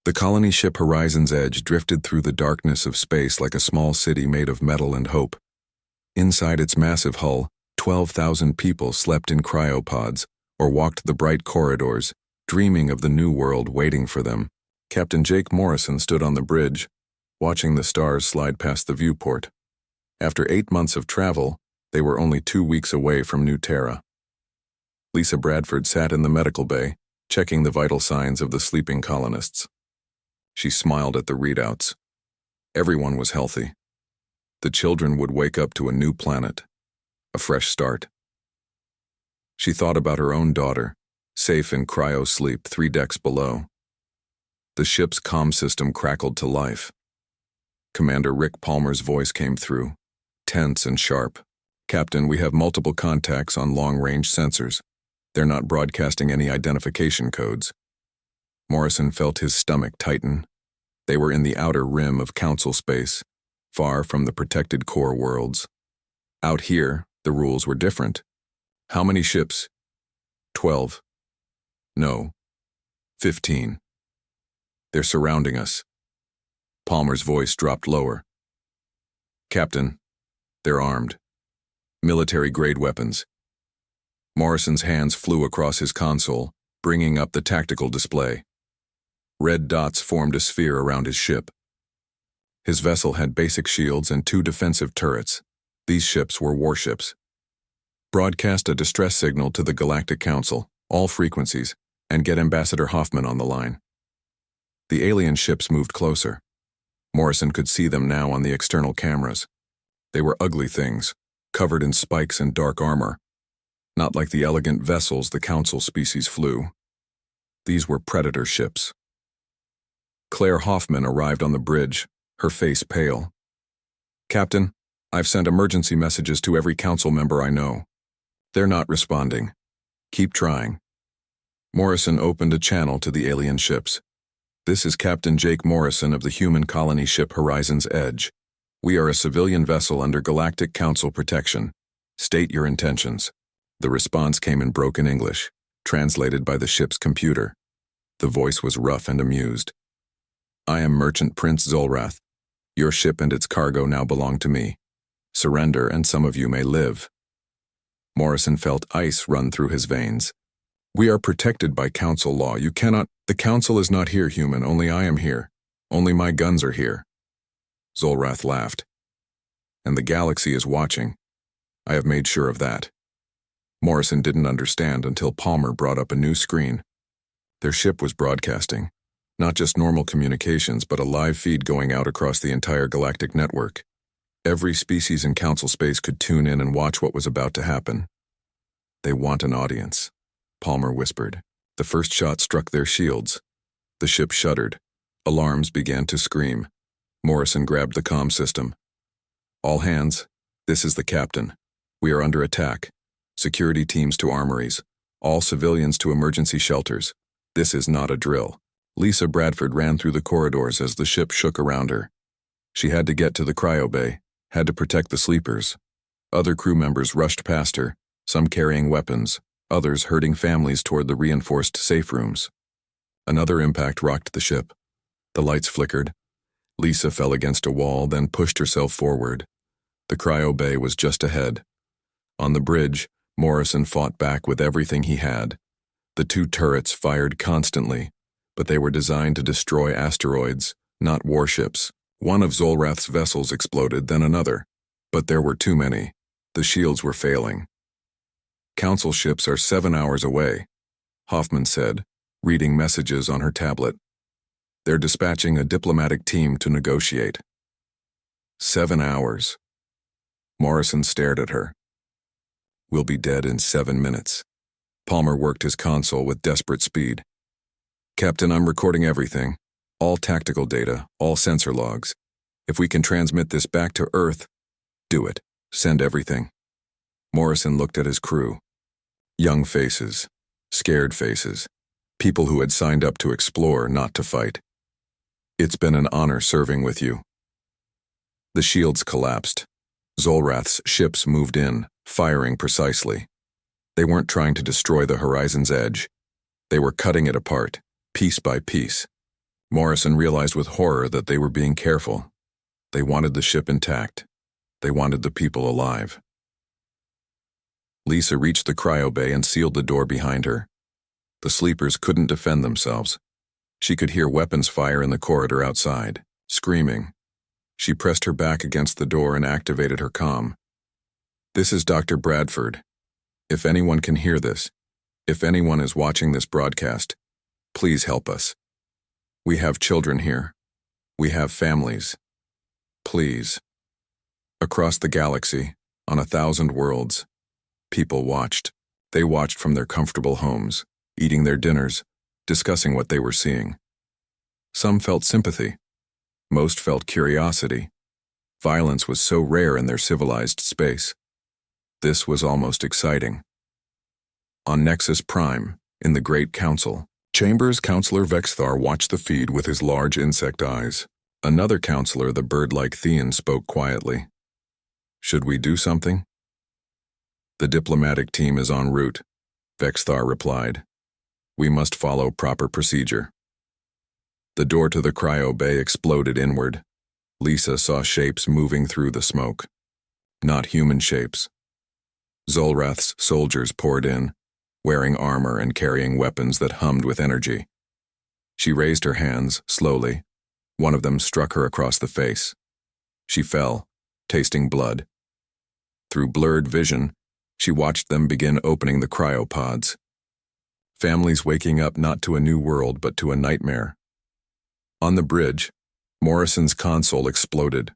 The colony ship Horizon's Edge drifted through the darkness of space like a small city made of metal and hope. Inside its massive hull, 12,000 people slept in cryopods or walked the bright corridors, dreaming of the new world waiting for them. Captain Jake Morrison stood on the bridge, watching the stars slide past the viewport. After 8 months of travel, they were only 2 weeks away from New Terra. Lisa Bradford sat in the medical bay, checking the vital signs of the sleeping colonists. She smiled at the readouts. Everyone was healthy. The children would wake up to a new planet, a fresh start. She thought about her own daughter, safe in cryo-sleep 3 decks below. The ship's comm system crackled to life. Commander Rick Palmer's voice came through, tense and sharp. "Captain, we have multiple contacts on long-range sensors. They're not broadcasting any identification codes." Morrison felt his stomach tighten. They were in the outer rim of Council space, far from the protected core worlds. Out here, the rules were different. "How many ships?" 12. "No. 15. They're surrounding us." Palmer's voice dropped lower. "Captain, they're armed. Military-grade weapons." Morrison's hands flew across his console, bringing up the tactical display. Red dots formed a sphere around his ship. His vessel had basic shields and 2 defensive turrets. These ships were warships. "Broadcast a distress signal to the Galactic Council, all frequencies, and get Ambassador Hoffman on the line." The alien ships moved closer. Morrison could see them now on the external cameras. They were ugly things, covered in spikes and dark armor. Not like the elegant vessels the Council species flew. These were predator ships. Claire Hoffman arrived on the bridge, her face pale. "Captain, I've sent emergency messages to every Council member I know. They're not responding. Keep trying." Morrison opened a channel to the alien ships. "This is Captain Jake Morrison of the human colony ship Horizon's Edge. We are a civilian vessel under Galactic Council protection. State your intentions." The response came in broken English, translated by the ship's computer. The voice was rough and amused. "I am Merchant Prince Zolrath. Your ship and its cargo now belong to me. Surrender and some of you may live." Morrison felt ice run through his veins. "We are protected by Council law. You cannot— The Council is not here, human. Only I am here. Only my guns are here." Zolrath laughed. "And the galaxy is watching. I have made sure of that." Morrison didn't understand until Palmer brought up a new screen. Their ship was broadcasting. Not just normal communications, but a live feed going out across the entire galactic network. Every species in Council space could tune in and watch what was about to happen. "They want an audience," Palmer whispered. The first shot struck their shields. The ship shuddered. Alarms began to scream. Morrison grabbed the comm system. "All hands, this is the captain. We are under attack. Security teams to armories. All civilians to emergency shelters. This is not a drill." Lisa Bradford ran through the corridors as the ship shook around her. She had to get to the cryo bay, had to protect the sleepers. Other crew members rushed past her, some carrying weapons, others herding families toward the reinforced safe rooms. Another impact rocked the ship. The lights flickered. Lisa fell against a wall, then pushed herself forward. The cryo bay was just ahead. On the bridge, Morrison fought back with everything he had. The 2 turrets fired constantly, but they were designed to destroy asteroids, not warships. One of Zolrath's vessels exploded, then another. But there were too many. The shields were failing. "Council ships are 7 hours away," Hoffman said, reading messages on her tablet. "They're dispatching a diplomatic team to negotiate." 7 hours. Morrison stared at her. "We'll be dead in 7 minutes. Palmer worked his console with desperate speed. "Captain, I'm recording everything. All tactical data, all sensor logs. If we can transmit this back to Earth, do it. Send everything." Morrison looked at his crew. Young faces, scared faces, people who had signed up to explore, not to fight. "It's been an honor serving with you." The shields collapsed. Zolrath's ships moved in, firing precisely. They weren't trying to destroy the Horizon's Edge. They were cutting it apart, piece by piece. Morrison realized with horror that they were being careful. They wanted the ship intact. They wanted the people alive. Lisa reached the cryo bay and sealed the door behind her. The sleepers couldn't defend themselves. She could hear weapons fire in the corridor outside, screaming. She pressed her back against the door and activated her comm. "This is Dr. Bradford. If anyone can hear this, if anyone is watching this broadcast, please help us. We have children here. We have families. Please." Across the galaxy, on 1,000 worlds, people watched. They watched from their comfortable homes, eating their dinners, discussing what they were seeing. Some felt sympathy. Most felt curiosity. Violence was so rare in their civilized space. This was almost exciting. On Nexus Prime, in the Great Council, Chambers Counselor Vexthar watched the feed with his large insect eyes. Another counselor, the bird-like Thean, spoke quietly. "Should we do something?" "The diplomatic team is en route," Vexthar replied. "We must follow proper procedure." The door to the cryo bay exploded inward. Lisa saw shapes moving through the smoke. Not human shapes. Zolrath's soldiers poured in, wearing armor and carrying weapons that hummed with energy. She raised her hands, slowly. One of them struck her across the face. She fell, tasting blood. Through blurred vision, she watched them begin opening the cryopods. Families waking up not to a new world but to a nightmare. On the bridge, Morrison's console exploded.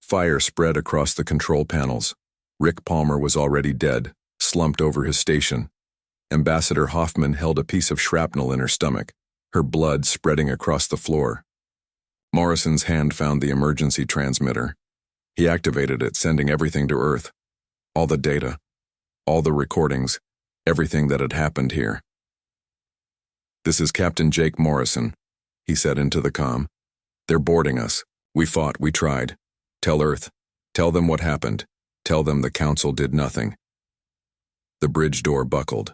Fire spread across the control panels. Rick Palmer was already dead, slumped over his station. Ambassador Hoffman held a piece of shrapnel in her stomach, her blood spreading across the floor. Morrison's hand found the emergency transmitter. He activated it, sending everything to Earth. All the data, all the recordings, everything that had happened here. "This is Captain Jake Morrison," he said into the comm. "They're boarding us. We fought, we tried. Tell Earth. Tell them what happened. Tell them the Council did nothing." The bridge door buckled.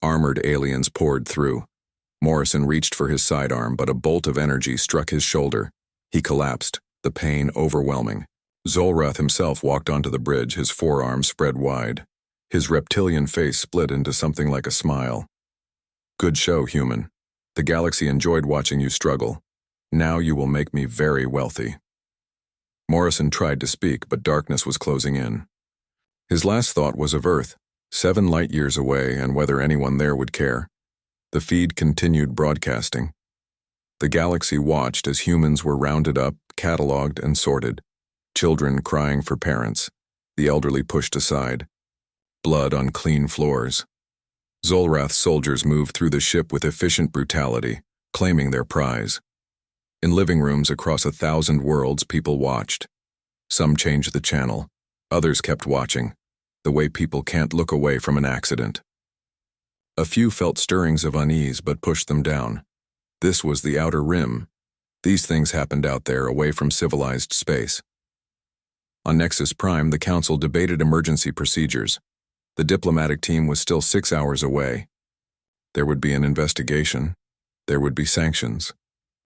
Armored aliens poured through. Morrison reached for his sidearm, but a bolt of energy struck his shoulder. He collapsed, the pain overwhelming. Zolrath himself walked onto the bridge, his forearms spread wide. His reptilian face split into something like a smile. "Good show, human. The galaxy enjoyed watching you struggle. Now you will make me very wealthy." Morrison tried to speak, but darkness was closing in. His last thought was of Earth, 7 light-years away, and whether anyone there would care. The feed continued broadcasting. The galaxy watched as humans were rounded up, cataloged, and sorted. Children crying for parents, the elderly pushed aside. Blood on clean floors. Zolrath's soldiers moved through the ship with efficient brutality, claiming their prize. In living rooms across 1,000 worlds, people watched. Some changed the channel. Others kept watching, the way people can't look away from an accident. A few felt stirrings of unease but pushed them down. This was the outer rim. These things happened out there, away from civilized space. On Nexus Prime, the Council debated emergency procedures. The diplomatic team was still 6 hours away. There would be an investigation. There would be sanctions.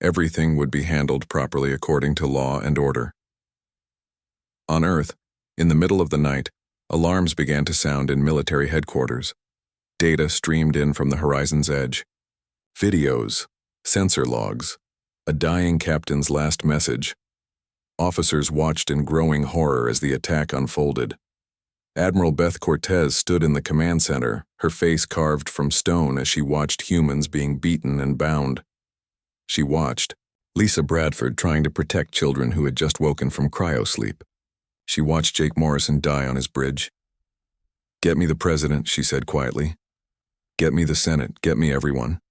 Everything would be handled properly according to law and order. On Earth, in the middle of the night, alarms began to sound in military headquarters. Data streamed in from the horizon's edge. Videos, sensor logs, a dying captain's last message. Officers watched in growing horror as the attack unfolded. Admiral Beth Cortez stood in the command center, her face carved from stone as she watched humans being beaten and bound. She watched Lisa Bradford trying to protect children who had just woken from cryosleep. She watched Jake Morrison die on his bridge. "Get me the president," she said quietly. "Get me the Senate, get me everyone."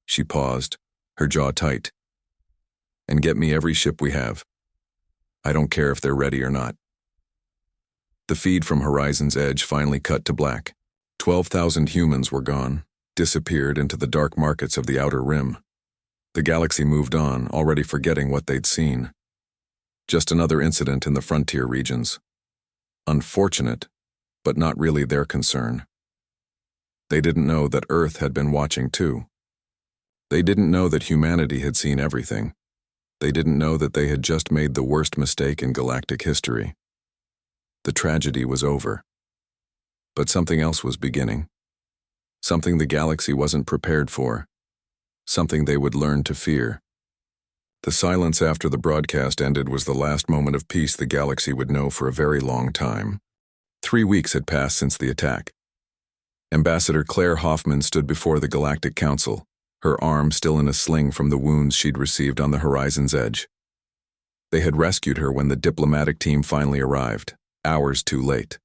She paused, her jaw tight. "And get me every ship we have. I don't care if they're ready or not." The feed from Horizon's Edge finally cut to black. 12,000 humans were gone, disappeared into the dark markets of the outer rim. The galaxy moved on, already forgetting what they'd seen. Just another incident in the frontier regions. Unfortunate, but not really their concern. They didn't know that Earth had been watching too. They didn't know that humanity had seen everything. They didn't know that they had just made the worst mistake in galactic history. The tragedy was over. But something else was beginning. Something the galaxy wasn't prepared for. Something they would learn to fear. The silence after the broadcast ended was the last moment of peace the galaxy would know for a very long time. 3 weeks had passed since the attack. Ambassador Claire Hoffman stood before the Galactic Council, her arm still in a sling from the wounds she'd received on the horizon's edge. They had rescued her when the diplomatic team finally arrived, hours too late.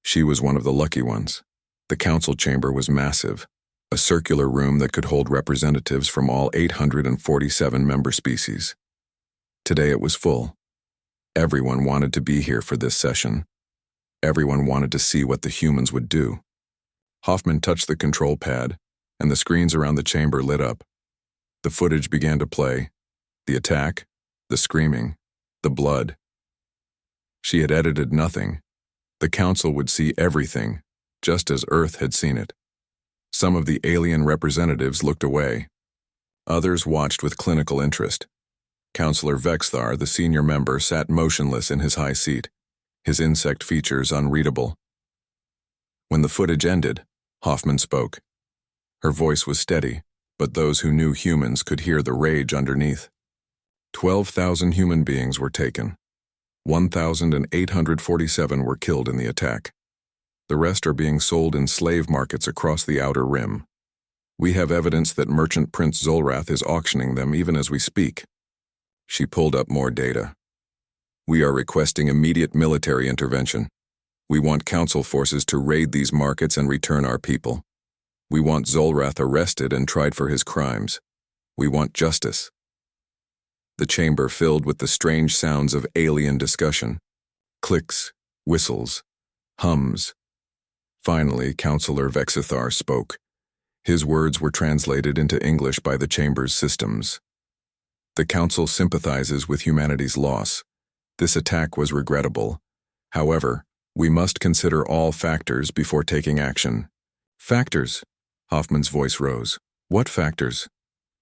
She was one of the lucky ones. The council chamber was massive, a circular room that could hold representatives from all 847 member species. Today it was full. Everyone wanted to be here for this session. Everyone wanted to see what the humans would do. Hoffman touched the control pad, and the screens around the chamber lit up. The footage began to play. The attack, the screaming, the blood. She had edited nothing. The council would see everything, just as Earth had seen it. Some of the alien representatives looked away. Others watched with clinical interest. Counselor Vexthar, the senior member, sat motionless in his high seat, his insect features unreadable. When the footage ended, Hoffman spoke. Her voice was steady, but those who knew humans could hear the rage underneath. 12,000 human beings were taken. 1,847 were killed in the attack. The rest are being sold in slave markets across the Outer Rim. We have evidence that Merchant Prince Zolrath is auctioning them even as we speak. She pulled up more data. We are requesting immediate military intervention. We want council forces to raid these markets and return our people. We want Zolrath arrested and tried for his crimes. We want justice. The chamber filled with the strange sounds of alien discussion. Clicks, whistles, hums. Finally, Counselor Vexithar spoke. His words were translated into English by the chamber's systems. The council sympathizes with humanity's loss. This attack was regrettable. However, we must consider all factors before taking action. Factors? Hoffman's voice rose. What factors?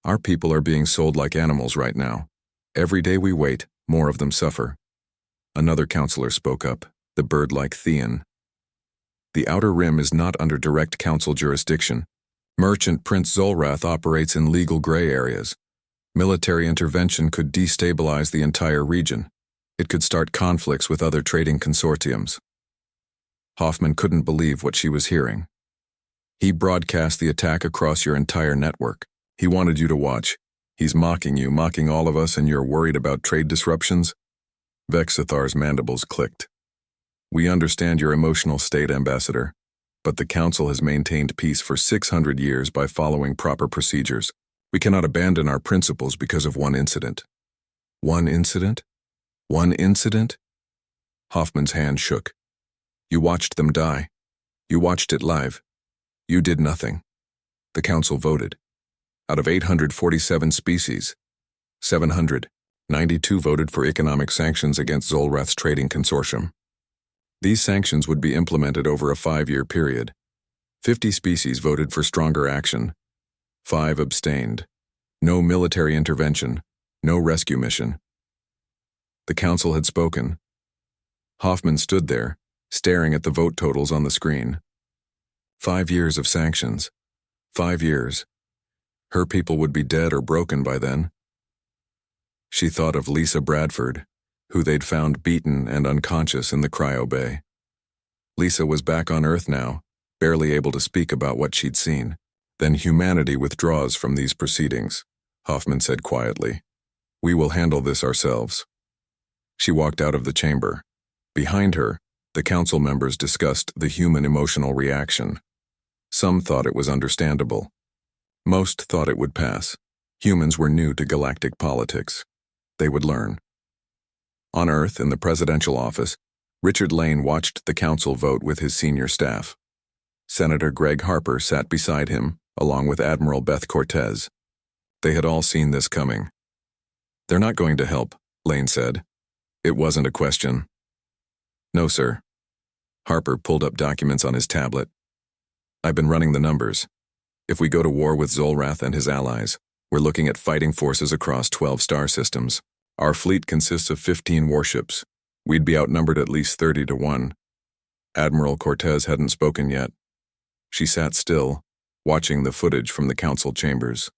Our people are being sold like animals right now. Every day we wait, more of them suffer. Another counselor spoke up, the bird-like Thean. The Outer Rim is not under direct council jurisdiction. Merchant Prince Zolrath operates in legal gray areas. Military intervention could destabilize the entire region. It could start conflicts with other trading consortiums. Hoffman couldn't believe what she was hearing. He broadcast the attack across your entire network. He wanted you to watch. He's mocking you, mocking all of us, and you're worried about trade disruptions? Vexithar's mandibles clicked. We understand your emotional state, Ambassador, but the Council has maintained peace for 600 years by following proper procedures. We cannot abandon our principles because of one incident. One incident? One incident? Hoffman's hand shook. You watched them die. You watched it live. You did nothing. The Council voted. Out of 847 species, 792 voted for economic sanctions against Zolrath's trading consortium. These sanctions would be implemented over a 5-year period. 50 species voted for stronger action. 5 abstained. No military intervention, no rescue mission. The Council had spoken. Hoffman stood there, staring at the vote totals on the screen. 5 years of sanctions. 5 years. Her people would be dead or broken by then. She thought of Lisa Bradford, who they'd found beaten and unconscious in the cryo bay. Lisa was back on Earth now, barely able to speak about what she'd seen. Then humanity withdraws from these proceedings, Hoffman said quietly. We will handle this ourselves. She walked out of the chamber. Behind her, the council members discussed the human emotional reaction. Some thought it was understandable. Most thought it would pass. Humans were new to galactic politics. They would learn. On Earth, in the presidential office, Richard Lane watched the council vote with his senior staff. Senator Greg Harper sat beside him, along with Admiral Beth Cortez. They had all seen this coming. They're not going to help, Lane said. It wasn't a question. No, sir. Harper pulled up documents on his tablet. I've been running the numbers. If we go to war with Zolrath and his allies, we're looking at fighting forces across 12 star systems. Our fleet consists of 15 warships. We'd be outnumbered at least 30 to 1. Admiral Cortez hadn't spoken yet. She sat still, watching the footage from the council chambers.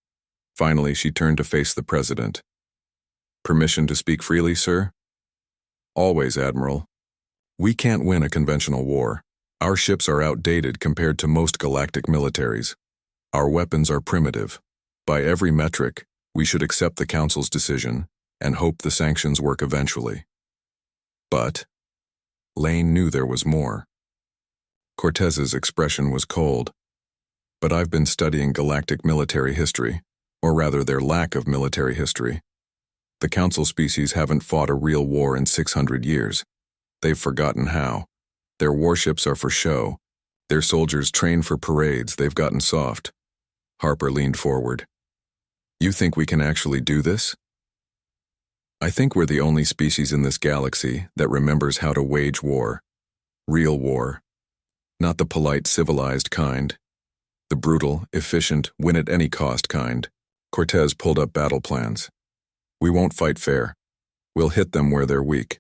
Finally, she turned to face the president. Permission to speak freely, sir? Always, Admiral. We can't win a conventional war. Our ships are outdated compared to most galactic militaries. Our weapons are primitive. By every metric, we should accept the Council's decision and hope the sanctions work eventually. But Lane knew there was more. Cortez's expression was cold. But I've been studying galactic military history, or rather their lack of military history. The Council species haven't fought a real war in 600 years. They've forgotten how. Their warships are for show. Their soldiers train for parades. They've gotten soft. Harper leaned forward. You think we can actually do this? I think we're the only species in this galaxy that remembers how to wage war. Real war. Not the polite, civilized kind. The brutal, efficient, win-at-any-cost kind. Cortez pulled up battle plans. We won't fight fair. We'll hit them where they're weak.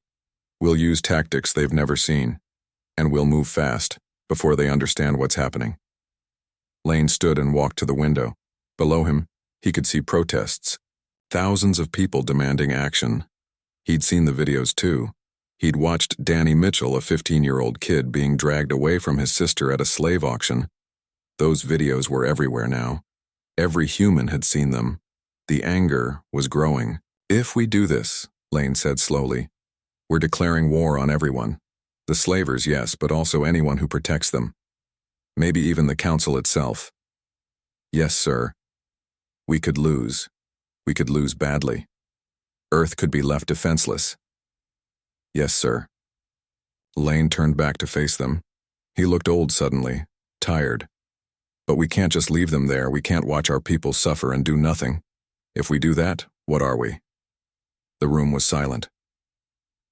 We'll use tactics they've never seen. And we'll move fast, before they understand what's happening. Lane stood and walked to the window. Below him, he could see protests. Thousands of people demanding action. He'd seen the videos too. He'd watched Danny Mitchell, a 15-year-old kid, being dragged away from his sister at a slave auction. Those videos were everywhere now. Every human had seen them. The anger was growing. If we do this, Lane said slowly, we're declaring war on everyone. The slavers, yes, but also anyone who protects them. Maybe even the Council itself. Yes, sir. We could lose. We could lose badly. Earth could be left defenseless. Yes, sir. Lane turned back to face them. He looked old suddenly, tired. But we can't just leave them there. We can't watch our people suffer and do nothing. If we do that, what are we? The room was silent.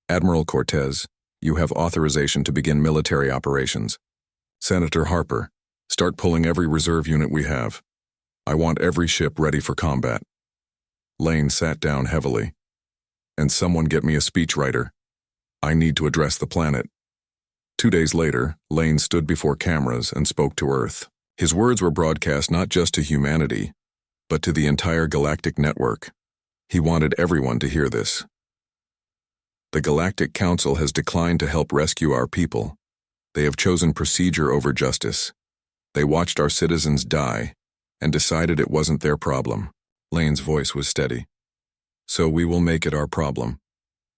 Admiral Cortez, you have authorization to begin military operations. Senator Harper, start pulling every reserve unit we have. I want every ship ready for combat. Lane sat down heavily. And someone get me a speechwriter. I need to address the planet. 2 days later, Lane stood before cameras and spoke to Earth. His words were broadcast not just to humanity, but to the entire galactic network. He wanted everyone to hear this. The Galactic Council has declined to help rescue our people. They have chosen procedure over justice. They watched our citizens die and decided it wasn't their problem. Lane's voice was steady. So we will make it our problem.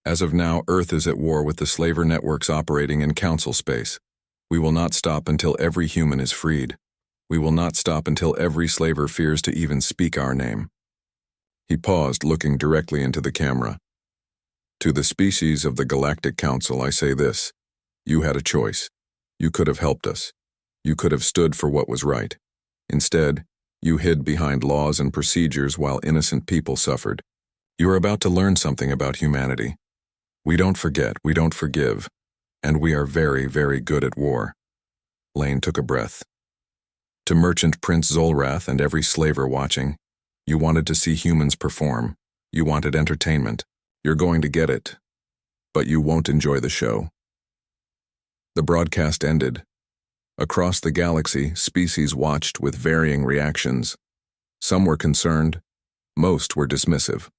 As of now, Earth is at war with the slaver networks operating in Council space. We will not stop until every human is freed. We will not stop until every slaver fears to even speak our name. He paused, looking directly into the camera. To the species of the Galactic Council, I say this. You had a choice. You could have helped us. You could have stood for what was right. Instead, you hid behind laws and procedures while innocent people suffered. You are about to learn something about humanity. We don't forget, we don't forgive, and we are very, very good at war. Lane took a breath. To Merchant Prince Zolrath and every slaver watching, you wanted to see humans perform. You wanted entertainment. You're going to get it. But you won't enjoy the show. The broadcast ended. Across the galaxy, species watched with varying reactions. Some were concerned. Most were dismissive.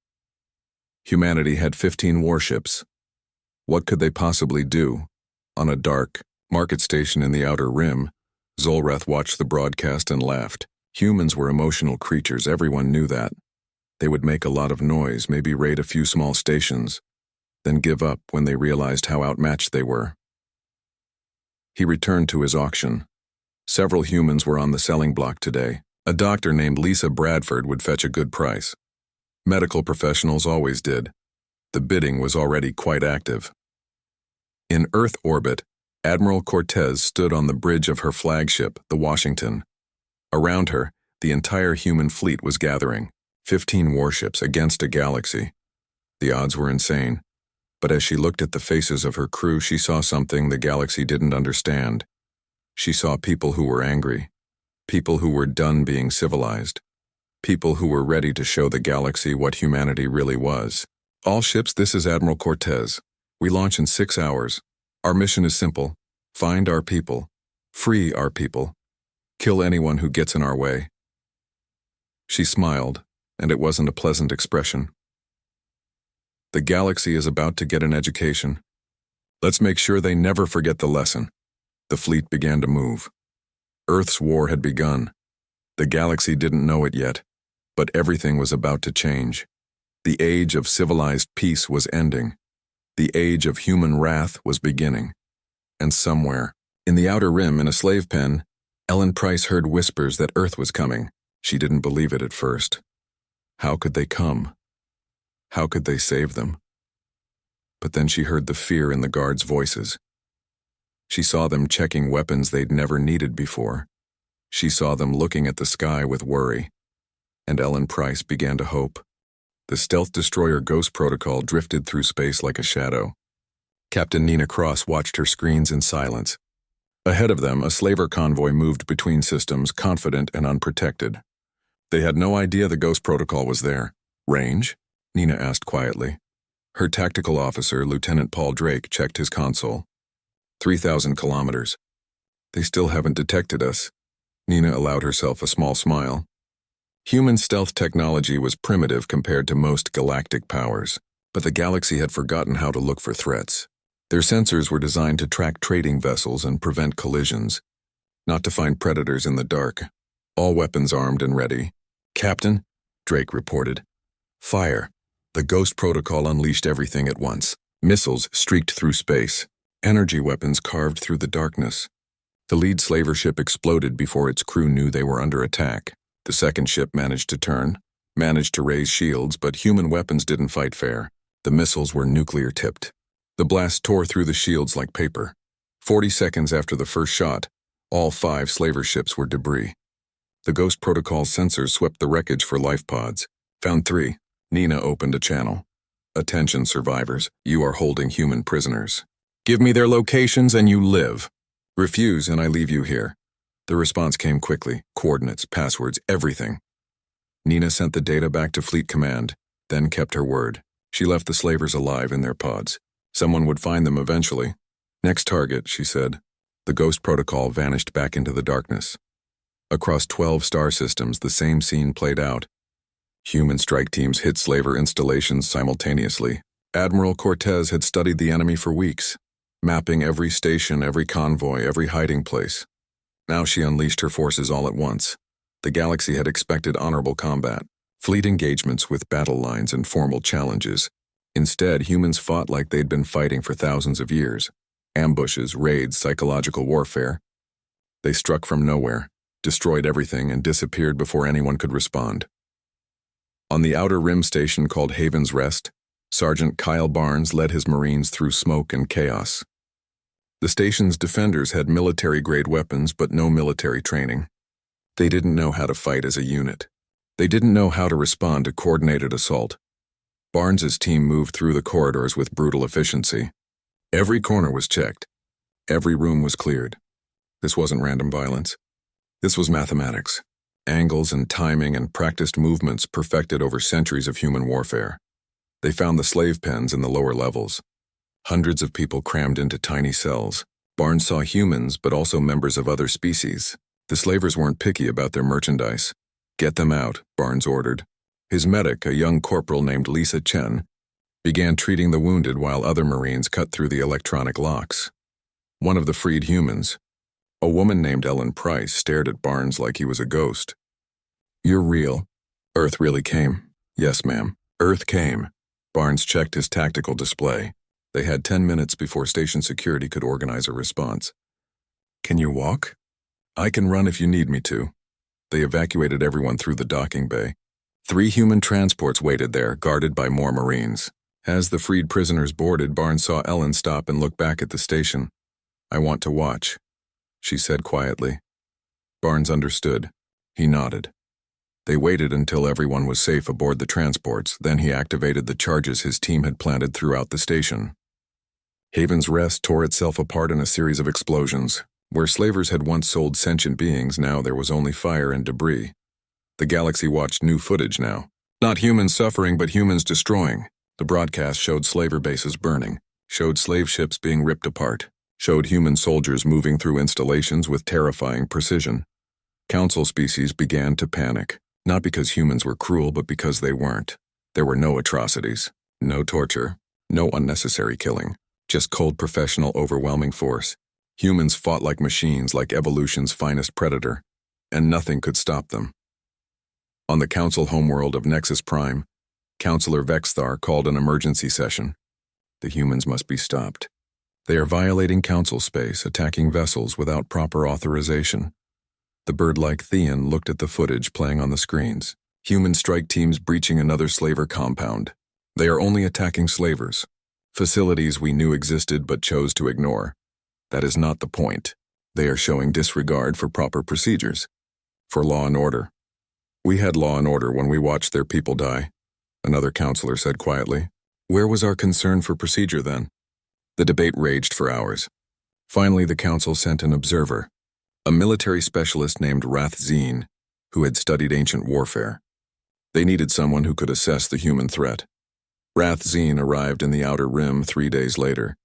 Humanity had 15 warships. What could they possibly do? On a dark market station in the Outer Rim, Zolrath watched the broadcast and laughed. Humans were emotional creatures, everyone knew that. They would make a lot of noise, maybe raid a few small stations, then give up when they realized how outmatched they were. He returned to his auction. Several humans were on the selling block today. A doctor named Lisa Bradford would fetch a good price. Medical professionals always did. The bidding was already quite active. In Earth orbit, Admiral Cortez stood on the bridge of her flagship, the Washington. Around her, the entire human fleet was gathering, 15 warships against a galaxy. The odds were insane, but as she looked at the faces of her crew, she saw something the galaxy didn't understand. She saw people who were angry. People who were done being civilized. People who were ready to show the galaxy what humanity really was. All ships, this is Admiral Cortez. We launch in 6 hours. Our mission is simple. Find our people. Free our people. Kill anyone who gets in our way. She smiled, and it wasn't a pleasant expression. The galaxy is about to get an education. Let's make sure they never forget the lesson. The fleet began to move. Earth's war had begun. The galaxy didn't know it yet, but everything was about to change. The age of civilized peace was ending. The age of human wrath was beginning. And somewhere, in the outer rim in a slave pen, Ellen Price heard whispers that Earth was coming. She didn't believe it at first. How could they come? How could they save them? But then she heard the fear in the guards' voices. She saw them checking weapons they'd never needed before. She saw them looking at the sky with worry. And Ellen Price began to hope. The stealth destroyer Ghost Protocol drifted through space like a shadow. Captain Nina Cross watched her screens in silence. Ahead of them, a slaver convoy moved between systems, confident and unprotected. They had no idea the Ghost Protocol was there. Range? Nina asked quietly. Her tactical officer, Lieutenant Paul Drake, checked his console. 3,000 kilometers. They still haven't detected us. Nina allowed herself a small smile. Human stealth technology was primitive compared to most galactic powers, but the galaxy had forgotten how to look for threats. Their sensors were designed to track trading vessels and prevent collisions, not to find predators in the dark. All weapons armed and ready. Captain, Drake reported. Fire. The Ghost Protocol unleashed everything at once. Missiles streaked through space. Energy weapons carved through the darkness. The lead slaver ship exploded before its crew knew they were under attack. The second ship managed to turn, managed to raise shields, but human weapons didn't fight fair. The missiles were nuclear-tipped. The blast tore through the shields like paper. 40 seconds after the first shot, all 5 slaver ships were debris. The Ghost Protocol's sensors swept the wreckage for life pods. Found 3. Nina opened a channel. Attention, survivors. You are holding human prisoners. Give me their locations and you live. Refuse and I leave you here. The response came quickly. Coordinates, passwords, everything. Nina sent the data back to Fleet Command, then kept her word. She left the slavers alive in their pods. Someone would find them eventually. Next target, she said. The Ghost Protocol vanished back into the darkness. Across 12 star systems, the same scene played out. Human strike teams hit slaver installations simultaneously. Admiral Cortez had studied the enemy for weeks, mapping every station, every convoy, every hiding place. Now she unleashed her forces all at once. The galaxy had expected honorable combat, fleet engagements with battle lines and formal challenges. Instead, humans fought like they'd been fighting for thousands of years. Ambushes, raids, psychological warfare. They struck from nowhere, destroyed everything, and disappeared before anyone could respond. On the outer rim station called Haven's Rest, Sergeant Kyle Barnes led his Marines through smoke and chaos. The station's defenders had military-grade weapons but no military training. They didn't know how to fight as a unit. They didn't know how to respond to coordinated assault. Barnes's team moved through the corridors with brutal efficiency. Every corner was checked. Every room was cleared. This wasn't random violence. This was mathematics. Angles and timing and practiced movements perfected over centuries of human warfare. They found the slave pens in the lower levels. Hundreds of people crammed into tiny cells. Barnes saw humans, but also members of other species. The slavers weren't picky about their merchandise. Get them out, Barnes ordered. His medic, a young corporal named Lisa Chen, began treating the wounded while other Marines cut through the electronic locks. One of the freed humans, a woman named Ellen Price, stared at Barnes like he was a ghost. You're real. Earth really came. Yes, ma'am. Earth came. Barnes checked his tactical display. They had 10 minutes before station security could organize a response. Can you walk? I can run if you need me to. They evacuated everyone through the docking bay. 3 human transports waited there, guarded by more Marines. As the freed prisoners boarded, Barnes saw Ellen stop and look back at the station. I want to watch, she said quietly. Barnes understood. He nodded. They waited until everyone was safe aboard the transports, then he activated the charges his team had planted throughout the station. Haven's Rest tore itself apart in a series of explosions. Where slavers had once sold sentient beings, now there was only fire and debris. The galaxy watched new footage now. Not humans suffering, but humans destroying. The broadcast showed slaver bases burning, showed slave ships being ripped apart, showed human soldiers moving through installations with terrifying precision. Council species began to panic, not because humans were cruel, but because they weren't. There were no atrocities, no torture, no unnecessary killing, just cold professional overwhelming force. Humans fought like machines, like evolution's finest predator, and nothing could stop them. On the Council homeworld of Nexus Prime, Counselor Vexthar called an emergency session. The humans must be stopped. They are violating Council space, attacking vessels without proper authorization. The bird-like Theon looked at the footage playing on the screens. Human strike teams breaching another slaver compound. They are only attacking slavers. Facilities we knew existed but chose to ignore. That is not the point. They are showing disregard for proper procedures. For law and order. We had law and order when we watched their people die, another counselor said quietly. Where was our concern for procedure then? The debate raged for hours. Finally, the council sent an observer, a military specialist named Rath Zine, who had studied ancient warfare. They needed someone who could assess the human threat. Rath Zine arrived in the Outer Rim 3 days later.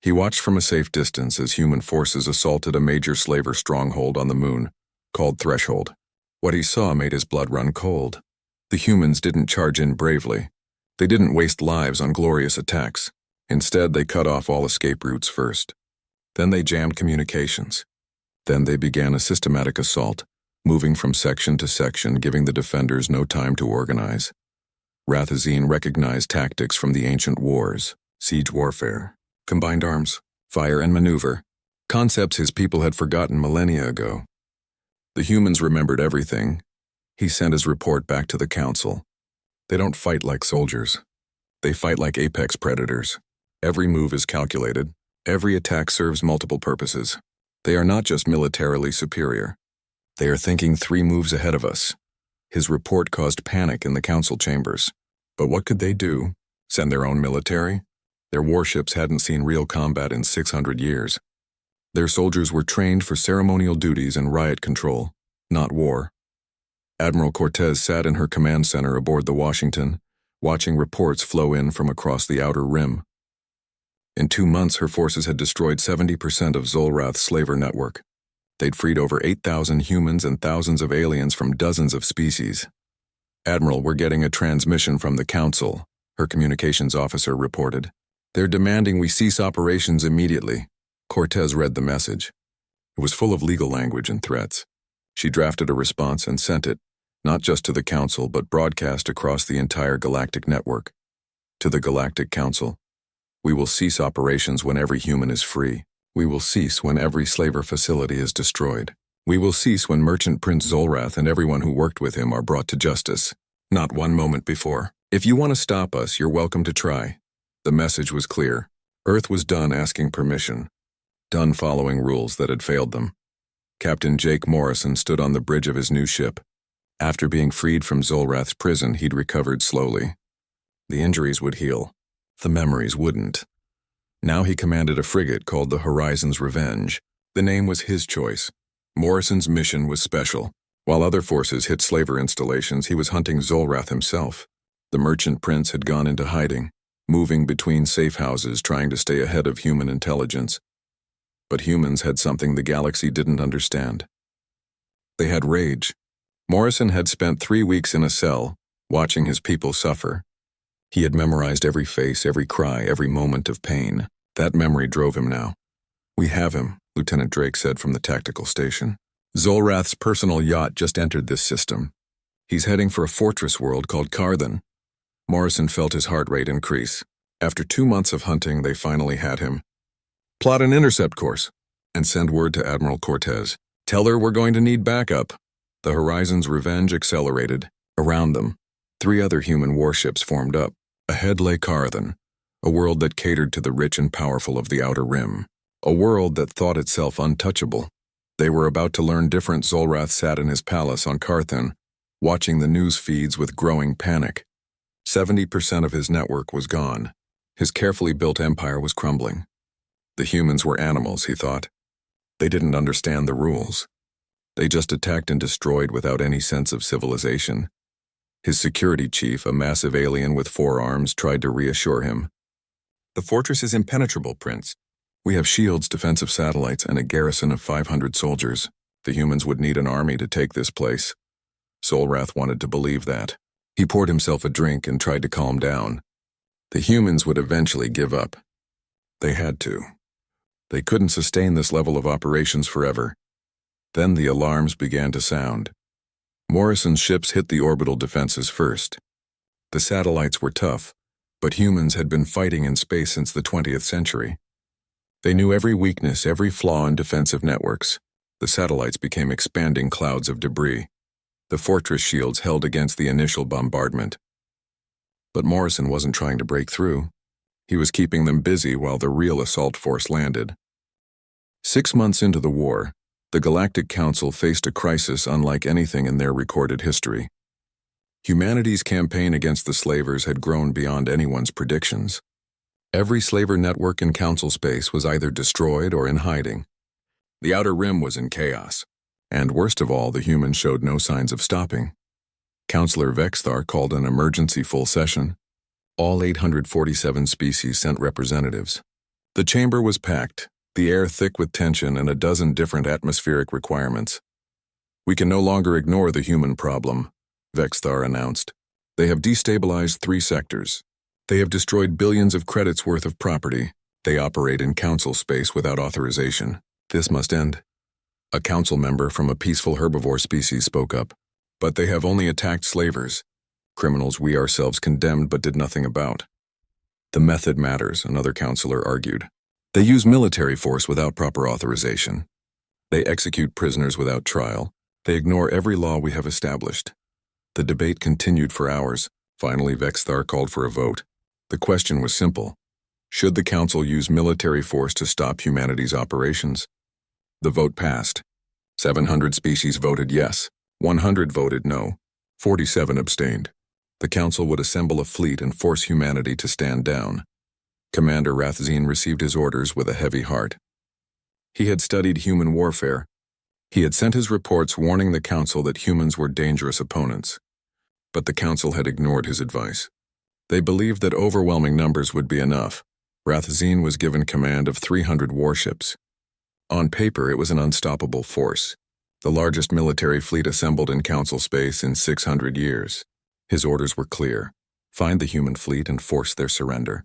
He watched from a safe distance as human forces assaulted a major slaver stronghold on the moon, called Threshold. What he saw made his blood run cold. The humans didn't charge in bravely. They didn't waste lives on glorious attacks. Instead, they cut off all escape routes first. Then they jammed communications. Then they began a systematic assault, moving from section to section, giving the defenders no time to organize. Rathazine recognized tactics from the ancient wars, siege warfare, combined arms, fire and maneuver, concepts his people had forgotten millennia ago. The humans remembered everything. He sent his report back to the council. They don't fight like soldiers. They fight like apex predators. Every move is calculated. Every attack serves multiple purposes. They are not just militarily superior. They are thinking 3 moves ahead of us. His report caused panic in the council chambers. But what could they do? Send their own military? Their warships hadn't seen real combat in 600 years. Their soldiers were trained for ceremonial duties and riot control, not war. Admiral Cortez sat in her command center aboard the Washington, watching reports flow in from across the Outer Rim. In 2 months, her forces had destroyed 70% of Zolrath's slaver network. They'd freed over 8,000 humans and thousands of aliens from dozens of species. Admiral, we're getting a transmission from the Council, her communications officer reported. They're demanding we cease operations immediately. Cortez read the message. It was full of legal language and threats. She drafted a response and sent it, not just to the Council, but broadcast across the entire galactic network. To the Galactic Council. We will cease operations when every human is free. We will cease when every slaver facility is destroyed. We will cease when Merchant Prince Zolrath and everyone who worked with him are brought to justice. Not one moment before. If you want to stop us, you're welcome to try. The message was clear. Earth was done asking permission. Done following rules that had failed them. Captain Jake Morrison stood on the bridge of his new ship. After being freed from Zolrath's prison, he'd recovered slowly. The injuries would heal. The memories wouldn't. Now he commanded a frigate called the Horizon's Revenge. The name was his choice. Morrison's mission was special. While other forces hit slaver installations, he was hunting Zolrath himself. The merchant prince had gone into hiding, moving between safe houses trying to stay ahead of human intelligence. But humans had something the galaxy didn't understand. They had rage. Morrison had spent 3 weeks in a cell, watching his people suffer. He had memorized every face, every cry, every moment of pain. That memory drove him now. We have him, Lieutenant Drake said from the tactical station. Zolrath's personal yacht just entered this system. He's heading for a fortress world called Karthan. Morrison felt his heart rate increase. After 2 months of hunting, they finally had him. Plot an intercept course, and send word to Admiral Cortez. Tell her we're going to need backup. The Horizon's Revenge accelerated. Around them, 3 other human warships formed up. Ahead lay Karthan, a world that catered to the rich and powerful of the Outer Rim. A world that thought itself untouchable. They were about to learn different. Zolrath sat in his palace on Karthan, watching the news feeds with growing panic. 70% of his network was gone. His carefully built empire was crumbling. The humans were animals, he thought. They didn't understand the rules. They just attacked and destroyed without any sense of civilization. His security chief, a massive alien with 4 arms, tried to reassure him. "The fortress is impenetrable, Prince. We have shields, defensive satellites, and a garrison of 500 soldiers. The humans would need an army to take this place." Solrath wanted to believe that. He poured himself a drink and tried to calm down. The humans would eventually give up. They had to. They couldn't sustain this level of operations forever. Then the alarms began to sound. Morrison's ships hit the orbital defenses first. The satellites were tough, but humans had been fighting in space since the 20th century. They knew every weakness, every flaw in defensive networks. The satellites became expanding clouds of debris. The fortress shields held against the initial bombardment. But Morrison wasn't trying to break through. He was keeping them busy while the real assault force landed. 6 months into the war, the Galactic Council faced a crisis unlike anything in their recorded history. Humanity's campaign against the slavers had grown beyond anyone's predictions. Every slaver network in Council space was either destroyed or in hiding. The Outer Rim was in chaos, and worst of all, the humans showed no signs of stopping. Councillor Vexthar called an emergency full session. All 847 species sent representatives. The chamber was packed, the air thick with tension and a dozen different atmospheric requirements. "We can no longer ignore the human problem," Vexthar announced. "They have destabilized 3 sectors. They have destroyed billions of credits worth of property. They operate in Council space without authorization. This must end." A council member from a peaceful herbivore species spoke up. "But they have only attacked slavers. Criminals we ourselves condemned but did nothing about." "The method matters," another counselor argued. "They use military force without proper authorization. They execute prisoners without trial. They ignore every law we have established." The debate continued for hours. Finally, Vexthar called for a vote. The question was simple. Should the council use military force to stop humanity's operations? The vote passed. 700 species voted yes. 100 voted no. 47 abstained. The council would assemble a fleet and force humanity to stand down. Commander Rathzine received his orders with a heavy heart. He had studied human warfare. He had sent his reports warning the council that humans were dangerous opponents. But the council had ignored his advice. They believed that overwhelming numbers would be enough. Rathzine was given command of 300 warships. On paper, it was an unstoppable force, the largest military fleet assembled in Council space in 600 years. His orders were clear. Find the human fleet and force their surrender.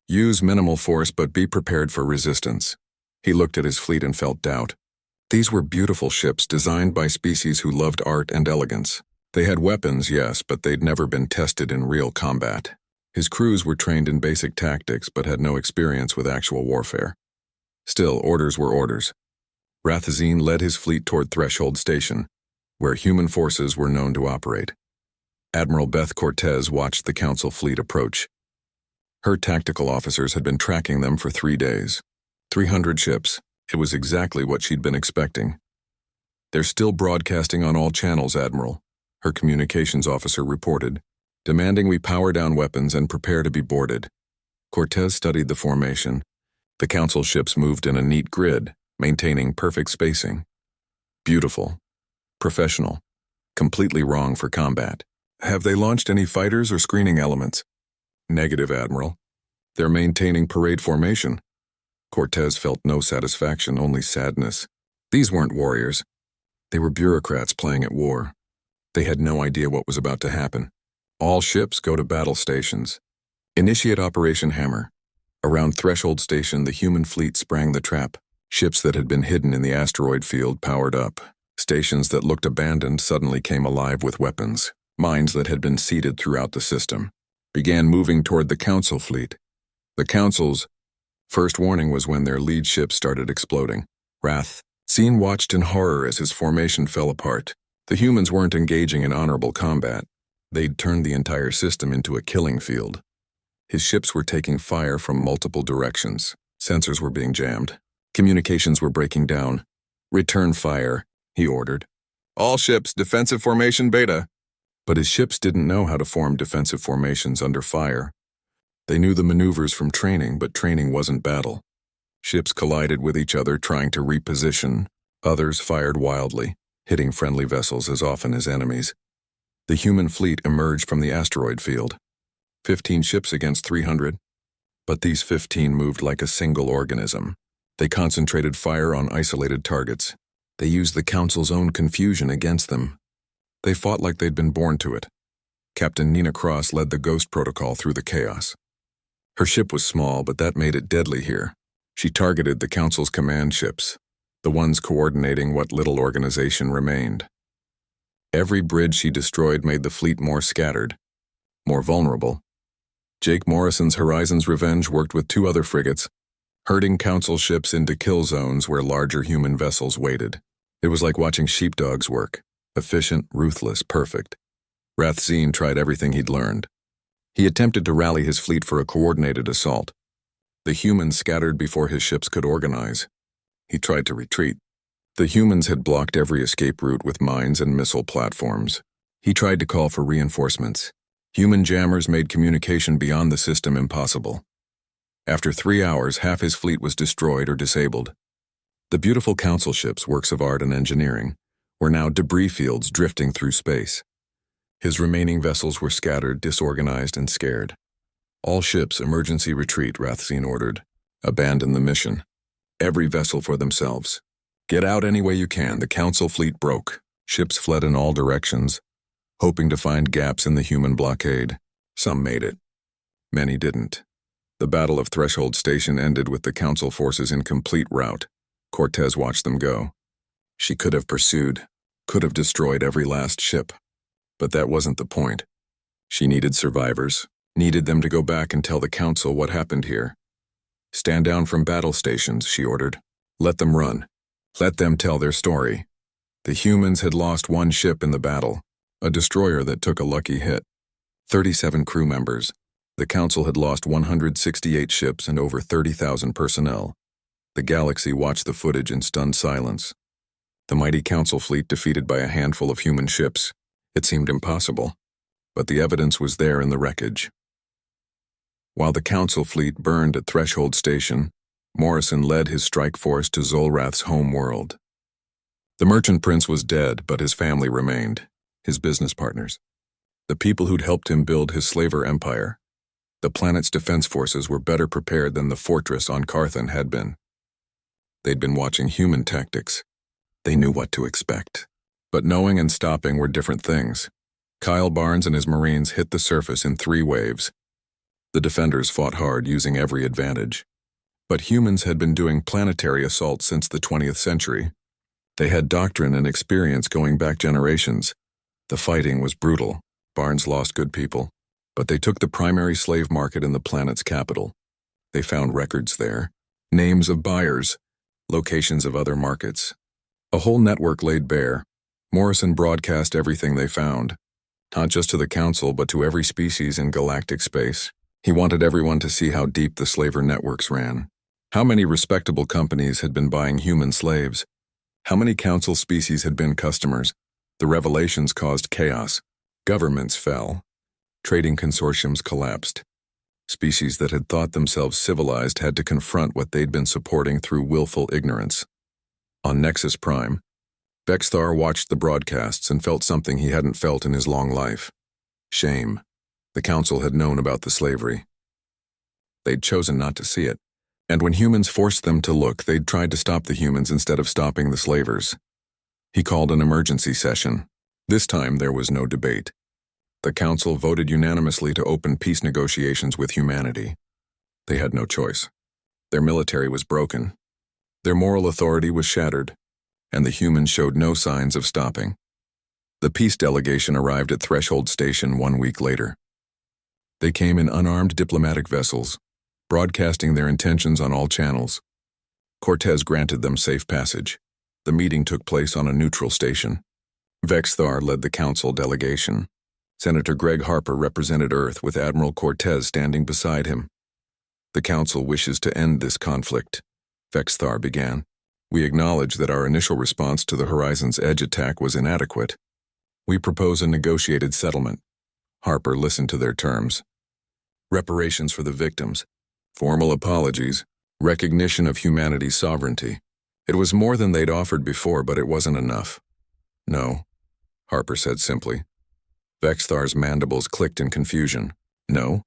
Use minimal force, but be prepared for resistance. He looked at his fleet and felt doubt. These were beautiful ships designed by species who loved art and elegance. They had weapons, yes, but they'd never been tested in real combat. His crews were trained in basic tactics, but had no experience with actual warfare. Still, orders were orders. Rathzine led his fleet toward Threshold Station, where human forces were known to operate. Admiral Beth Cortez watched the Council fleet approach. Her tactical officers had been tracking them for 3 days. 300 ships. It was exactly what she'd been expecting. "They're still broadcasting on all channels, Admiral," her communications officer reported, demanding we power down weapons and prepare to be boarded. Cortez studied the formation. The Council ships moved in a neat grid, maintaining perfect spacing. Beautiful. Professional. Completely wrong for combat. "Have they launched any fighters or screening elements?" "Negative, Admiral. They're maintaining parade formation." Cortez felt no satisfaction, only sadness. These weren't warriors. They were bureaucrats playing at war. They had no idea what was about to happen. "All ships go to battle stations. Initiate Operation Hammer." Around Threshold Station, the human fleet sprang the trap. Ships that had been hidden in the asteroid field powered up. Stations that looked abandoned suddenly came alive with weapons. Mines that had been seeded throughout the system began moving toward the Council fleet. The Council's first warning was when their lead ship started exploding. Rathzine watched in horror as his formation fell apart. The humans weren't engaging in honorable combat. They'd turned the entire system into a killing field. His ships were taking fire from multiple directions. Sensors were being jammed. Communications were breaking down. "Return fire," he ordered. "All ships, defensive formation beta." But his ships didn't know how to form defensive formations under fire. They knew the maneuvers from training, but training wasn't battle. Ships collided with each other trying to reposition. Others fired wildly, hitting friendly vessels as often as enemies. The human fleet emerged from the asteroid field. 15 ships against 300. But these 15 moved like a single organism. They concentrated fire on isolated targets. They used the Council's own confusion against them. They fought like they'd been born to it. Captain Nina Cross led the Ghost Protocol through the chaos. Her ship was small, but that made it deadly here. She targeted the Council's command ships, the ones coordinating what little organization remained. Every bridge she destroyed made the fleet more scattered, more vulnerable. Jake Morrison's Horizon's Revenge worked with 2 other frigates, herding Council ships into kill zones where larger human vessels waited. It was like watching sheepdogs work, efficient, ruthless, perfect. Rathzine tried everything he'd learned. He attempted to rally his fleet for a coordinated assault. The humans scattered before his ships could organize. He tried to retreat. The humans had blocked every escape route with mines and missile platforms. He tried to call for reinforcements. Human jammers made communication beyond the system impossible. After 3 hours, half his fleet was destroyed or disabled. The beautiful Council ships, works of art and engineering, were now debris fields drifting through space. His remaining vessels were scattered, disorganized, and scared. All ships, emergency retreat, Rathzine ordered. Abandon the mission. Every vessel for themselves. Get out any way you can. The Council fleet broke. Ships fled in all directions, hoping to find gaps in the human blockade. Some made it. Many didn't. The Battle of Threshold Station ended with the Council forces in complete rout. Cortez watched them go. She could have pursued, could have destroyed every last ship. But that wasn't the point. She needed survivors, needed them to go back and tell the Council what happened here. Stand down from battle stations, she ordered. Let them run. Let them tell their story. The humans had lost 1 ship in the battle, a destroyer that took a lucky hit. 37 crew members. The Council had lost 168 ships and over 30,000 personnel. The galaxy watched the footage in stunned silence. The mighty Council fleet defeated by a handful of human ships. It seemed impossible, but the evidence was there in the wreckage. While the Council fleet burned at Threshold Station, Morrison led his strike force to Zolrath's home world. The merchant prince was dead, but his family remained, his business partners, the people who'd helped him build his slaver empire. The planet's defense forces were better prepared than the fortress on Carthan had been. They'd been watching human tactics. They knew what to expect. But knowing and stopping were different things. Kyle Barnes and his Marines hit the surface in 3 waves. The defenders fought hard, using every advantage. But humans had been doing planetary assaults since the 20th century. They had doctrine and experience going back generations. The fighting was brutal. Barnes lost good people. But they took the primary slave market in the planet's capital. They found records there, names of buyers, locations of other markets. A whole network laid bare. Morrison broadcast everything they found, not just to the Council but to every species in galactic space. He wanted everyone to see how deep the slaver networks ran. How many respectable companies had been buying human slaves? How many Council species had been customers? The revelations caused chaos. Governments fell. Trading consortiums collapsed. Species that had thought themselves civilized had to confront what they'd been supporting through willful ignorance. On Nexus Prime, Vexthar watched the broadcasts and felt something he hadn't felt in his long life. Shame. The Council had known about the slavery. They'd chosen not to see it, and when humans forced them to look, they'd tried to stop the humans instead of stopping the slavers. He called an emergency session. This time there was no debate. The Council voted unanimously to open peace negotiations with humanity. They had no choice. Their military was broken. Their moral authority was shattered, and the humans showed no signs of stopping. The peace delegation arrived at Threshold Station 1 week later. They came in unarmed diplomatic vessels, broadcasting their intentions on all channels. Cortez granted them safe passage. The meeting took place on a neutral station. Vexthar led the Council delegation. Senator Greg Harper represented Earth with Admiral Cortez standing beside him. The Council wishes to end this conflict, Vexthar began. We acknowledge that our initial response to the Horizon's Edge attack was inadequate. We propose a negotiated settlement. Harper listened to their terms. Reparations for the victims, formal apologies, Recognition of humanity's sovereignty. It was more than they'd offered before, but it wasn't enough. No, Harper said simply. Vexthar's mandibles clicked in confusion. No?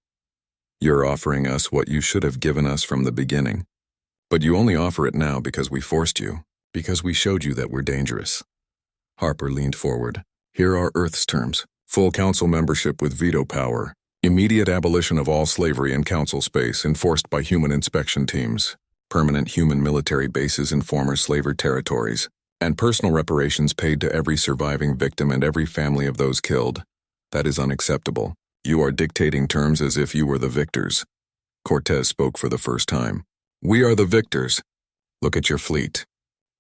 You're offering us what you should have given us from the beginning. But you only offer it now because we forced you, because we showed you that we're dangerous. Harper leaned forward. Here are Earth's terms. Full council membership with veto power. Immediate abolition of all slavery in council space enforced by human inspection teams. Permanent human military bases in former slaver territories. And personal reparations paid to every surviving victim and every family of those killed. That is unacceptable. You are dictating terms as if you were the victors. Cortez spoke for the first time. We are the victors. Look at your fleet.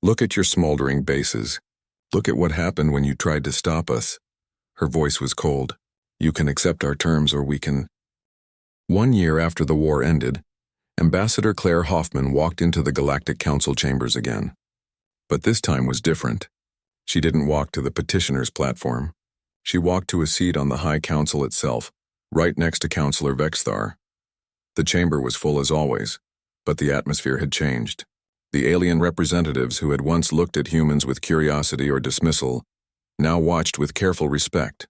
Look at your smoldering bases. Look at what happened when you tried to stop us. Her voice was cold. You can accept our terms or we can... 1 year after the war ended, Ambassador Claire Hoffman walked into the Galactic Council chambers again. But this time was different. She didn't walk to the petitioner's platform. She walked to a seat on the High Council itself, right next to Councillor Vexthar. The chamber was full as always, but the atmosphere had changed. The alien representatives who had once looked at humans with curiosity or dismissal now watched with careful respect.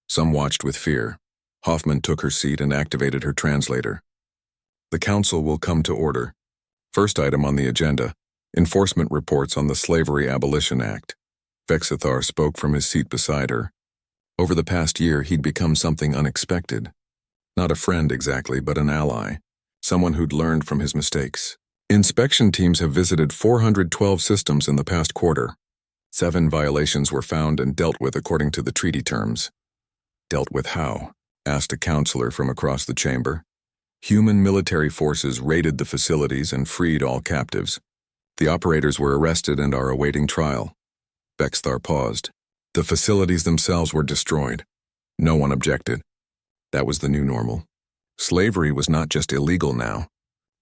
Some watched with fear. Hoffman took her seat and activated her translator. The council will come to order. First item on the agenda, enforcement reports on the Slavery Abolition Act. Vexithar spoke from his seat beside her. Over the past year, he'd become something unexpected. Not a friend exactly, but an ally. Someone who'd learned from his mistakes. Inspection teams have visited 412 systems in the past quarter. 7 violations were found and dealt with according to the treaty terms. Dealt with how? Asked a counselor from across the chamber. Human military forces raided the facilities and freed all captives. The operators were arrested and are awaiting trial. Vexthar paused. The facilities themselves were destroyed. No one objected. That was the new normal. Slavery was not just illegal now.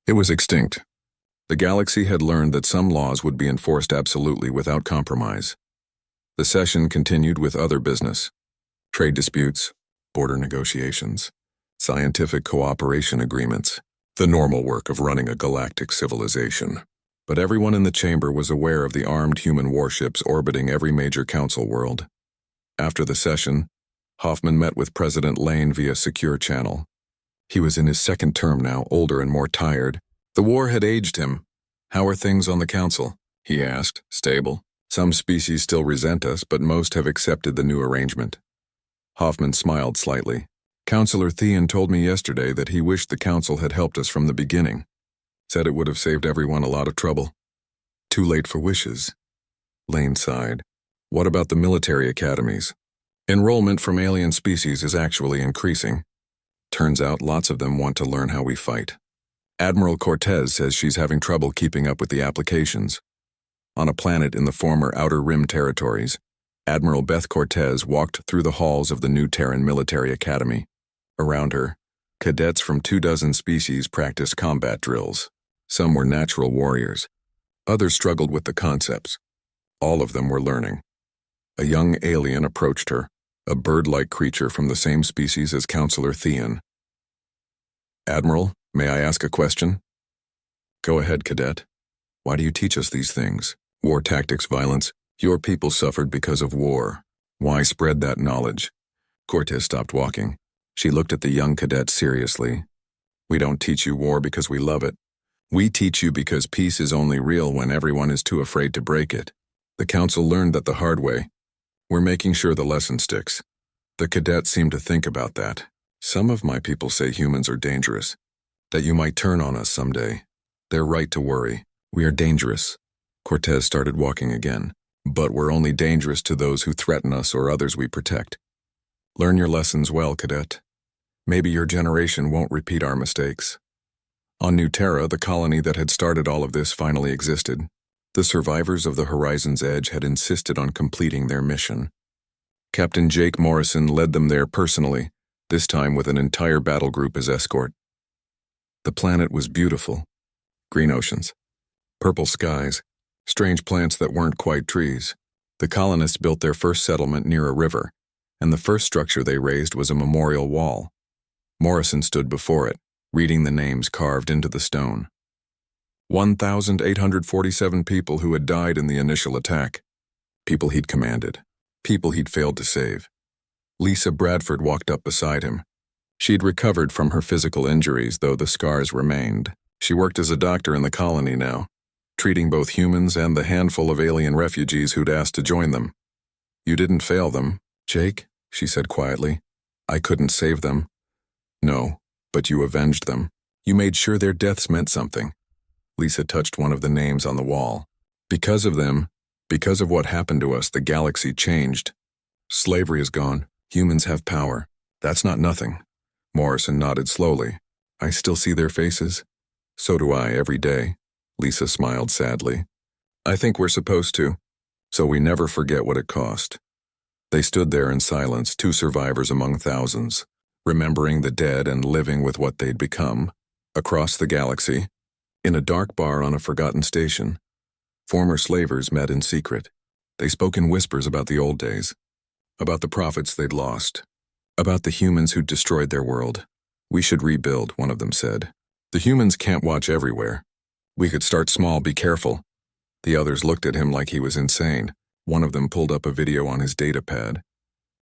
It was extinct. The galaxy had learned that some laws would be enforced absolutely without compromise. The session continued with other business. Trade disputes, border negotiations, scientific cooperation agreements, the normal work of running a galactic civilization. But everyone in the chamber was aware of the armed human warships orbiting every major council world. After the session, Hoffman met with President Lane via secure channel. He was in his second term now, older and more tired. The war had aged him. How are things on the council? He asked, stable. Some species still resent us, but most have accepted the new arrangement. Hoffman smiled slightly. Councillor Thean told me yesterday that he wished the council had helped us from the beginning. Said it would have saved everyone a lot of trouble. Too late for wishes. Lane sighed. What about the military academies? Enrollment from alien species is actually increasing. Turns out lots of them want to learn how we fight. Admiral Cortez says she's having trouble keeping up with the applications. On a planet in the former Outer Rim territories, Admiral Beth Cortez walked through the halls of the new Terran Military Academy. Around her, cadets from 24 species practiced combat drills. Some were natural warriors. Others struggled with the concepts. All of them were learning. A young alien approached her, a bird-like creature from the same species as Councillor Thean. Admiral, may I ask a question? Go ahead, cadet. Why do you teach us these things? War tactics, violence. Your people suffered because of war. Why spread that knowledge? Cortez stopped walking. She looked at the young cadet seriously. We don't teach you war because we love it. We teach you because peace is only real when everyone is too afraid to break it. The council learned that the hard way. We're making sure the lesson sticks. The cadet seemed to think about that. Some of my people say humans are dangerous. That you might turn on us someday. They're right to worry. We are dangerous. Cortez started walking again. But we're only dangerous to those who threaten us or others we protect. Learn your lessons well, cadet. Maybe your generation won't repeat our mistakes. On New Terra, the colony that had started all of this finally existed. The survivors of the Horizon's Edge had insisted on completing their mission. Captain Jake Morrison led them there personally, this time with an entire battle group as escort. The planet was beautiful. Green oceans, purple skies, strange plants that weren't quite trees. The colonists built their first settlement near a river, and the first structure they raised was a memorial wall. Morrison stood before it, reading the names carved into the stone. 1,847 people who had died in the initial attack. People he'd commanded. People he'd failed to save. Lisa Bradford walked up beside him. She'd recovered from her physical injuries, though the scars remained. She worked as a doctor in the colony now, treating both humans and the handful of alien refugees who'd asked to join them. "You didn't fail them, Jake," she said quietly. "I couldn't save them." "No, but you avenged them. You made sure their deaths meant something." Lisa touched one of the names on the wall. "Because of them, because of what happened to us, the galaxy changed. Slavery is gone. Humans have power. That's not nothing." Morrison nodded slowly. "I still see their faces." "So do I, every day." Lisa smiled sadly. "I think we're supposed to, so we never forget what it cost." They stood there in silence, two survivors among thousands, remembering the dead and living with what they'd become. Across the galaxy, in a dark bar on a forgotten station, former slavers met in secret. They spoke in whispers about the old days, about the profits they'd lost, about the humans who'd destroyed their world. "We should rebuild," one of them said. "The humans can't watch everywhere. We could start small, be careful." The others looked at him like he was insane. One of them pulled up a video on his datapad.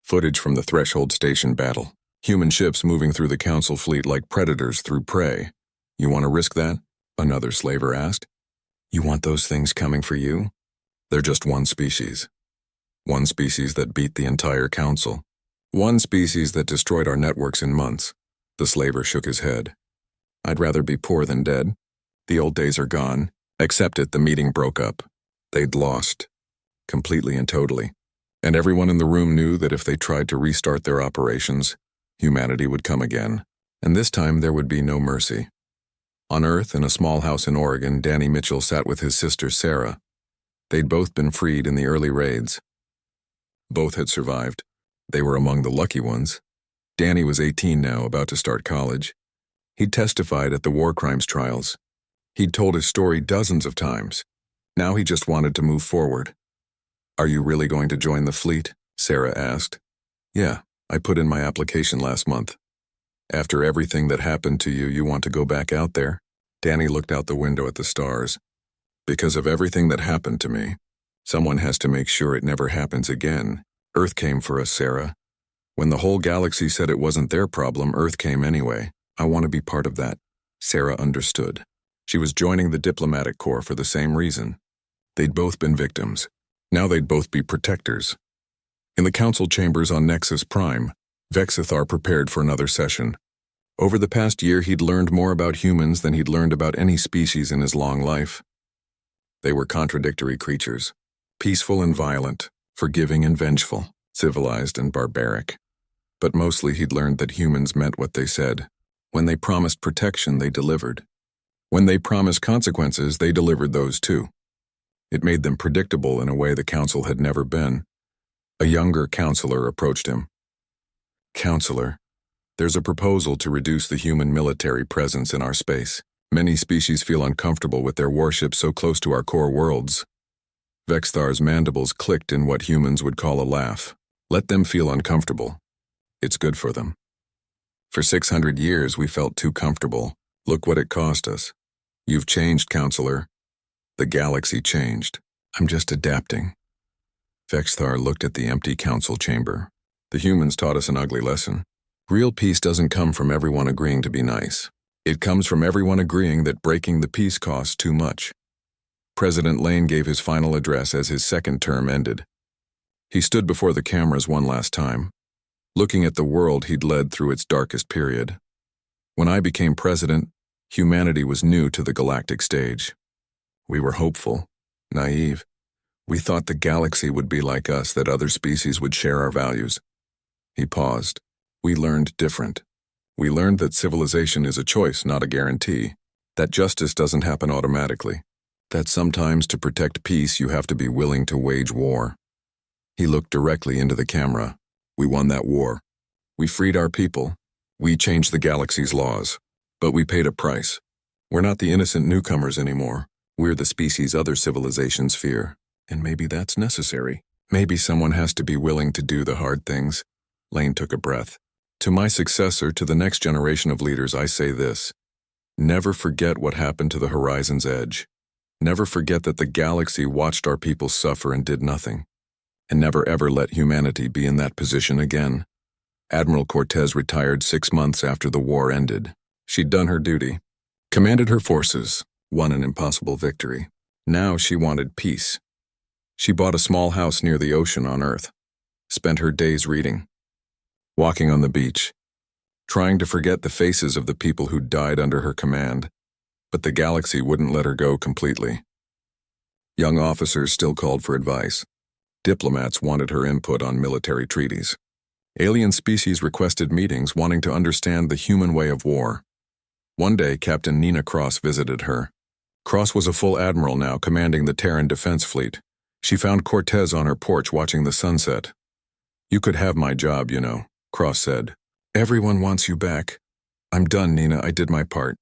Footage from the Threshold Station battle. Human ships moving through the Council fleet like predators through prey. "You want to risk that?" another slaver asked. "You want those things coming for you?" "They're just one species. One species that beat the entire Council. One species that destroyed our networks in months." The slaver shook his head. "I'd rather be poor than dead. The old days are gone." Accept it, the meeting broke up. They'd lost. Completely and totally. And everyone in the room knew that if they tried to restart their operations, humanity would come again. And this time there would be no mercy. On Earth, in a small house in Oregon, Danny Mitchell sat with his sister Sarah. They'd both been freed in the early raids. Both had survived. They were among the lucky ones. Danny was 18 now, about to start college. He'd testified at the war crimes trials. He'd told his story dozens of times. Now he just wanted to move forward. "Are you really going to join the fleet?" Sarah asked. "Yeah, I put in my application last month." "After everything that happened to you, you want to go back out there?" Danny looked out the window at the stars. "Because of everything that happened to me. Someone has to make sure it never happens again. Earth came for us, Sarah. When the whole galaxy said it wasn't their problem, Earth came anyway. I want to be part of that." Sarah understood. She was joining the diplomatic corps for the same reason. They'd both been victims. Now they'd both be protectors. In the council chambers on Nexus Prime, Vexithar prepared for another session. Over the past year, he'd learned more about humans than he'd learned about any species in his long life. They were contradictory creatures, peaceful and violent, forgiving and vengeful, civilized and barbaric. But mostly he'd learned that humans meant what they said. When they promised protection, they delivered. When they promised consequences, they delivered those too. It made them predictable in a way the council had never been. A younger counselor approached him. "Counselor, there's a proposal to reduce the human military presence in our space. Many species feel uncomfortable with their warships so close to our core worlds." Vexthar's mandibles clicked in what humans would call a laugh. "Let them feel uncomfortable. It's good for them. For 600 years we felt too comfortable. Look what it cost us. You've changed, counselor. The galaxy changed. I'm just adapting." Vexthar looked at the empty council chamber. "The humans taught us an ugly lesson. Real peace doesn't come from everyone agreeing to be nice. It comes from everyone agreeing that breaking the peace costs too much." President Lane gave his final address as his second term ended. He stood before the cameras one last time, looking at the world he'd led through its darkest period. "When I became president, humanity was new to the galactic stage. We were hopeful, naive. We thought the galaxy would be like us, that other species would share our values." He paused. "We learned different. We learned that civilization is a choice, not a guarantee. That justice doesn't happen automatically. That sometimes to protect peace you have to be willing to wage war." He looked directly into the camera. "We won that war. We freed our people. We changed the galaxy's laws. But we paid a price. We're not the innocent newcomers anymore. We're the species other civilizations fear. And maybe that's necessary. Maybe someone has to be willing to do the hard things." Lane took a breath. "To my successor, to the next generation of leaders, I say this. Never forget what happened to the horizon's edge. Never forget that the galaxy watched our people suffer and did nothing. And never ever let humanity be in that position again. Admiral Cortez retired 6 months after the war ended. She'd done her duty, commanded her forces, won an impossible victory. Now she wanted peace. She bought a small house near the ocean on Earth, spent her days reading, walking on the beach, trying to forget the faces of the people who died under her command, but the galaxy wouldn't let her go completely. Young officers still called for advice. Diplomats wanted her input on military treaties. Alien species requested meetings wanting to understand the human way of war. One day, Captain Nina Cross visited her. Cross was a full admiral now, commanding the Terran Defense Fleet. She found Cortez on her porch watching the sunset. "You could have my job, you know," Cross said. "Everyone wants you back." "I'm done, Nina. I did my part."